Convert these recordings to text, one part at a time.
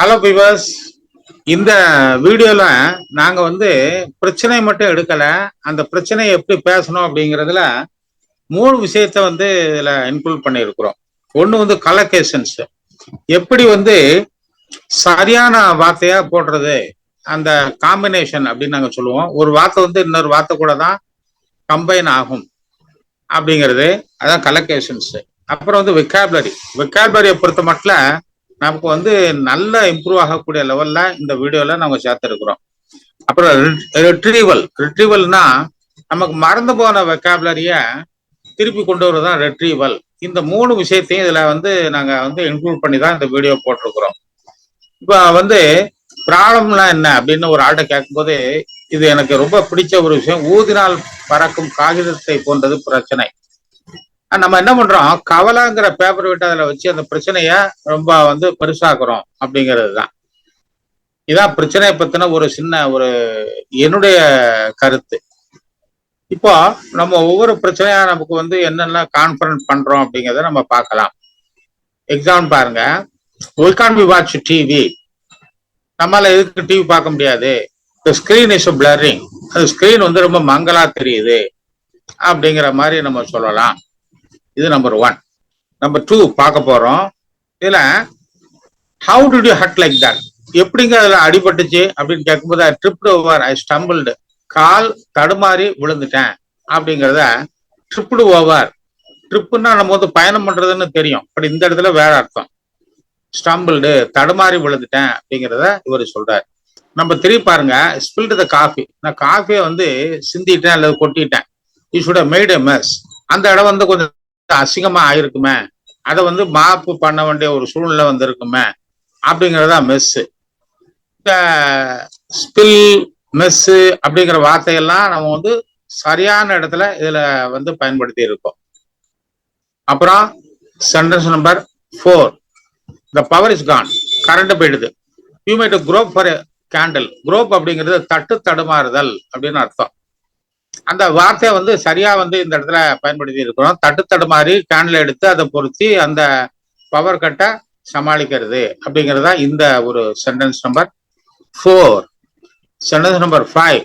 Hello viewers, இந்த வீடியோல நாங்க பிரச்சனை மட்டும் எடுக்கல, அந்த பிரச்சனையை எப்படி பேசணும் அப்படிங்கிறதுல 3 விஷயத்த இதுல இன்க்ளூட் பண்ணியிருக்கிறோம். ஒண்ணு கலோகேஷன்ஸ், எப்படி சரியான வார்த்தையா போடுறது, அந்த காம்பினேஷன் அப்படின்னு நாங்க சொல்லுவோம். ஒரு வார்த்தை இன்னொரு வார்த்தை கூட தான் கம்பைன் ஆகும் அப்படிங்கிறது, அதான் கலோகேஷன்ஸ். அப்புறம் வெக்காபுலரியை பொறுத்த மட்டும் நமக்கு நல்ல இம்ப்ரூவ் ஆகக்கூடிய லெவல்ல இந்த வீடியோல நாங்க சேர்த்திருக்கிறோம். அப்புறம் ரிட்ரீவல்னா நமக்கு மறந்து போன வெக்காபுலரிய திருப்பி கொண்டு வரதான் ரெட்ரீவல். இந்த 3 விஷயத்தையும் இதுல நாங்க இன்க்ளூட் பண்ணி தான் இந்த வீடியோ போட்டிருக்கிறோம். இப்ப ப்ராப்ளம்னா என்ன அப்படின்னு ஒரு ஆள்கிட்ட கேட்கும்போது, இது எனக்கு ரொம்ப பிடிச்ச ஒரு விஷயம். ஊதினால் பறக்கும் காகிதத்தை போன்றது பிரச்சனை. நம்ம என்ன பண்றோம், கவலைங்கிற பேப்பர் விட்டு அதுல வச்சு அந்த பிரச்சனைய ரொம்ப பெருசாக்குறோம் அப்படிங்கிறது தான். இதான் பிரச்சனையை பத்தின ஒரு சின்ன என்னுடைய கருத்து. இப்போ நம்ம ஒவ்வொரு பிரச்சனையா நமக்கு என்னென்ன கான்ஃபரன்ஸ் பண்றோம் அப்படிங்கிறத நம்ம பார்க்கலாம். எக்ஸாம்பிள் பாருங்க, we can't be watch TV. நம்மளால எதுக்கு டிவி பார்க்க முடியாது? the screen is blurring. அந்த ஸ்கிரீன் ரொம்ப மங்களா தெரியுது அப்படிங்கிற மாதிரி நம்ம சொல்லலாம். இது நம்பர் 1. நம்பர் 2 பார்க்க போறோம். இதுல how did you hurt like that? எப்படிங்க அதுல அடிபட்டுச்சு அப்படின்னு கேட்கும்போது, I tripped over, I stumbled. கால் தடுமாறி விழுந்துட்டேன் அப்படிங்கிறத ட்ரிப்டு ஓவர். ட்ரிப்புன்னா நம்ம பயணம் பண்றதுன்னு தெரியும், பட் இந்த இடத்துல வேற அர்த்தம். ஸ்டம்பிள்டு, தடுமாறி விழுந்துட்டேன் அப்படிங்கிறத இவர் சொல்றாரு. நம்பர் 3 பாருங்க, ஸ்பில்டு த காஃபி. நான் காஃபியை சிந்திட்டேன் அல்லது கொட்டிட்டேன். You should have made a mess. அந்த இடம் கொஞ்சம் அசிங்கமா ஆயிருக்குமே, அதை மாப்பு பண்ண வேண்டிய ஒரு சூழ்நிலை இருக்குமே அப்படிங்கிறதா மெஸ். இந்த ஸ்பில், மெஸ் அப்படிங்கிற வார்த்தையெல்லாம் நம்ம சரியான இடத்துல இதுல பயன்படுத்தி இருக்கோம். அப்புறம் sentence number 4, the power is gone. Current போயிடுது. You made grope for candle. Grope அப்படிங்கிறது தட்டு தடுமாறுதல் அப்படின்னு அர்த்தம். அந்த வார்த்தையை சரியா இந்த இடத்துல பயன்படுத்தி இருக்கிறோம். தட்டு தடுமாறி கேண்டில் எடுத்து அதை பொருத்தி அந்த பவர் கட்டை சமாளிக்கிறது அப்படிங்கிறதா இந்த ஒரு sentence number 4. Sentence number 5,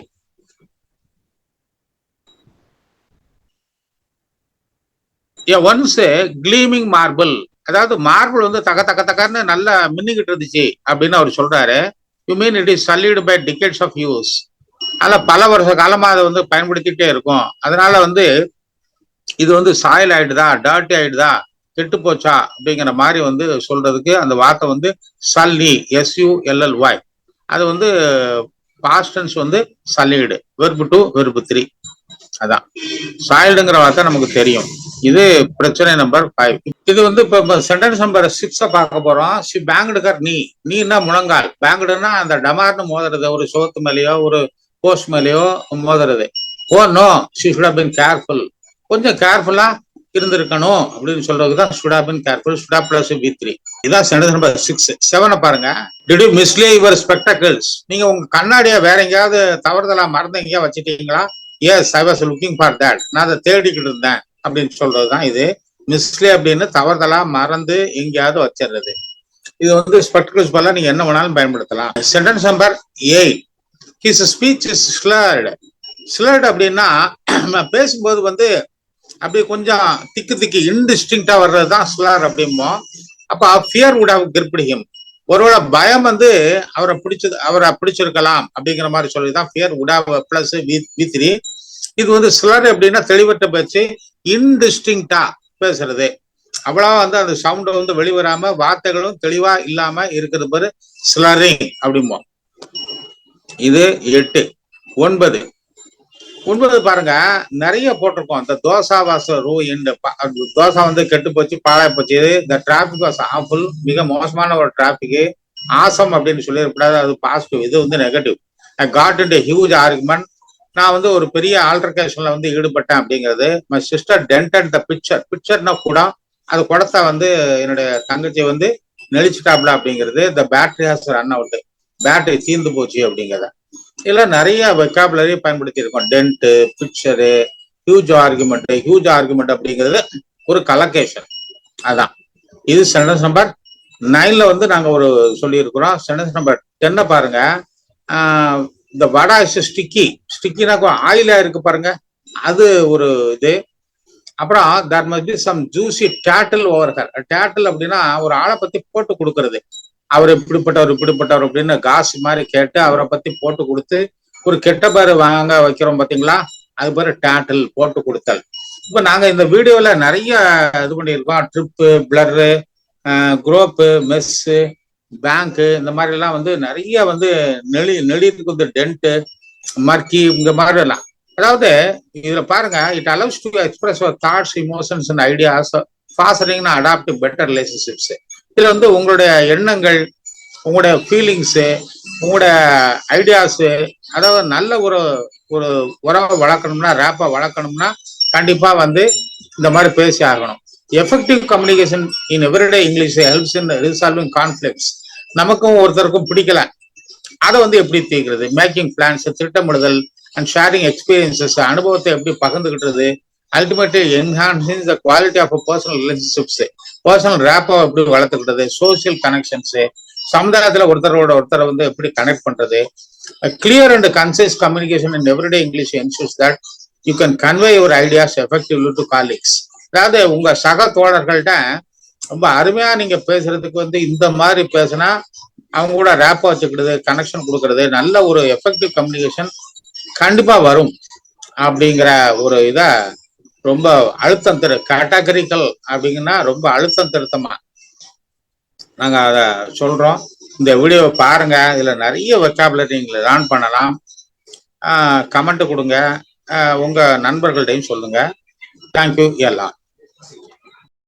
once gleaming marble. அதாவது மார்பிள் தக தக தகன்னு நல்லா மின்னிக்கிட்டு இருந்துச்சு அப்படின்னு அவர் சொல்றாரு. You mean it is sullied by decades of use. அதனால பல வருஷ காலமா அதை பயன்படுத்திட்டே இருக்கும். அதனால இது சாயில் ஆயிடுதா, டர்ட்டி ஆயிடுதா, கெட்டு போச்சா அப்படிங்கிற மாதிரி சொல்றதுக்கு அந்த வார்த்தை சல்லி, SULLY. அது பாஸ்ட் டென்ஸ் சல்லீடு, வெர்பு 2, வெர்பு 3. அதான் சாயில்டுங்கிற வார்த்தை நமக்கு தெரியும். இது பிரச்சனை நம்பர் 5. இது இப்ப சென்டென்ஸ் நம்பர் 6 பார்க்க போறோம். ஷி பேங்க்டு ஹர் நீ. நீன்னா முழங்கால், பேங்க்டுன்னா அந்த டமார்னு மோதுறது, ஒரு சோத்து மேலேயோ ஒரு போஸ்ட் மேலேயோ மோதுறது. Oh no, she should have been careful. கொஞ்சம் கேர்ஃபுல்லா இருந்திருக்கணும் அப்படின்னு சொல்றதுதான் should have been careful. should have plus V3. இதான் சென்டென்ஸ் நம்பர் 6. 7 பாருங்க. Did you mislay your spectacles? நீங்க உங்க கண்ணாடியை வேற எங்கேயாவது தவறுதலா மறந்து எங்கேயா வச்சுட்டீங்களா? Yes, I was looking for that. நான் அதை தேடிக்கிட்டு இருந்தேன் அப்படின்னு சொல்றதுதான் இது. மிஸ்லே அப்படின்னு தவறுதலா மறந்து எங்கேயாவது வச்சிடுறது. இது ஸ்பெக்டக்கிள்ஸ் போல நீங்க என்ன வேணாலும் பயன்படுத்தலாம். Sentence number 8, his speech is slurred. slurred அப்படின்னா பேசும்போது அப்படி கொஞ்சம் திக்கு இன்டிஸ்டிங்டா வர்றதுதான் ஸ்லர் அப்படிம்போம். அப்ப fear would have gripped him. ஒருவேளை பயம் அவரை பிடிச்சிருக்கலாம் அப்படிங்கிற மாதிரி சொல்லிதான் fear would have plus V3. இது ஸ்லர் அப்படின்னா தெளிவற்ற பேச்சு, இன்டிஸ்டிங்டா பேசுறது. அவ்வளவா அந்த சவுண்ட் வெளிவராம வார்த்தைகளும் தெளிவா இல்லாம இருக்கிறது பேரு ஸ்லரிங் அப்படிம்போம். இது 8. 9 பாருங்க, நிறைய போட்டிருக்கோம். இந்த தோசா வாஸ் ரூயின்ட். தோசை கெட்டு போச்சு, பாழாய் போச்சு. இந்த டிராபிக் வாஸ் ஆஃபுல். மிக மோசமான ஒரு டிராபிக். ஆசம் அப்படின்னு சொல்லிடக்கூடாது, அது பாசிட்டிவ். இது negative. I got into huge argument. நான் ஒரு பெரிய ஆல்டர்கேஷன்ல ஈடுபட்டேன் அப்படிங்கிறது. My sister dented the pitcher. பிக்சர்னா குடம். அது குடத்தை என்னுடைய தங்கச்சி நெளிச்சுட்டாப்ல அப்படிங்கிறது. The battery has run out. Battery தீர்ந்து போச்சு அப்படிங்கிறத. இதுல நிறைய வெக்காபுலரி பயன்படுத்தி இருக்கோம். Dent, pitcher, huge argument. Huge argument அப்படிங்கிறது ஒரு கலோகேஷன். அதான் இது சென்டென்ஸ் நம்பர் 9ல வந்து நாங்க ஒரு சொல்லியிருக்கிறோம். சென்டென்ஸ் நம்பர் 10 பாருங்க. இந்த வடா இஸ் ஸ்டிக்கி. ஸ்டிக்கினா ஆயிலா இருக்கு பாருங்க, அது ஒரு இது. அப்புறம் there must be some juicy tattle over her. Tattle அப்படின்னா ஒரு ஆளை பத்தி போட்டு கொடுக்கறது. அவர் இப்படிப்பட்டவர் அப்படின்னு காசு மாதிரி கேட்டு அவரை பத்தி போட்டு கொடுத்து ஒரு கெட்ட பேர் வாங்க வைக்கிறோம் பாத்தீங்களா, அது பேரு டேட்டில், போட்டு கொடுத்தல். இப்ப நாங்க இந்த வீடியோல நிறைய இது பண்ணியிருக்கோம். ட்ரிப்பு, பிளரு, குரோப்பு, மெஸ்ஸு, பேங்க்கு, இந்த மாதிரி எல்லாம் வந்து நிறைய வந்து நெளிக்கு வந்து டென்ட்டு, மர்க்கி, இந்த மாதிரி எல்லாம். அதாவது இதுல பாருங்க, it allows to express your thoughts, emotions and ideas fostering adapt better relationships. இதுல வந்து உங்களுடைய எண்ணங்கள், உங்களுடைய ஃபீலிங்ஸு, உங்களுடைய ஐடியாஸு, அதாவது நல்ல ஒரு ஒரு உறவை வளர்க்கணும்னா, ரேப்பை வளர்க்கணும்னா கண்டிப்பா வந்து இந்த மாதிரி பேசி ஆகணும். Effective communication in everyday English helps in resolving conflicts. நமக்கும் ஒருத்தருக்கும் பிடிக்கல, அதை வந்து எப்படி தீர்க்கிறது, மேக்கிங் பிளான்ஸ், திட்டமிடுதல், அண்ட் ஷேரிங் எக்ஸ்பீரியன்சஸ், அனுபவத்தை எப்படி பகிர்ந்துகிட்டது, ultimately enhancing the quality of personal relationships, personal ரேப்பை எப்படி வளர்த்துக்கிட்டது, சோசியல் கனெக்ஷன்ஸ், சமுதாயத்துல ஒருத்தரோட ஒருத்தரை வந்து எப்படி கனெக்ட் பண்றது. Clear and concise communication in everyday English ensures that you can convey your ideas effectively to colleagues. அதாவது உங்க சக தோழர்கள்ட்ட ரொம்ப அருமையா நீங்க பேசுறதுக்கு வந்து இந்த மாதிரி பேசினா அவங்க கூட ரேப்பா வச்சுக்கிறது, கனெக்ஷன் கொடுக்கறது, நல்ல ஒரு எஃபெக்டிவ் கம்யூனிகேஷன் கண்டிப்பா வரும் அப்படிங்கிற ஒரு இத ரொம்ப அழுத்தம் கேட்டகரிக்கல் அப்படிங்கன்னா ரொம்ப அழுத்தம் திருத்தமா நாங்க அத சொல்றோம். இந்த வீடியோவை பாருங்க, இதுல நிறைய வெக்காபுலரி நீங்க லேர்ன் பண்ணலாம். கமெண்ட் கொடுங்க, உங்க நண்பர்கள்டையும் சொல்லுங்க. தேங்க்யூ எல்லாம்.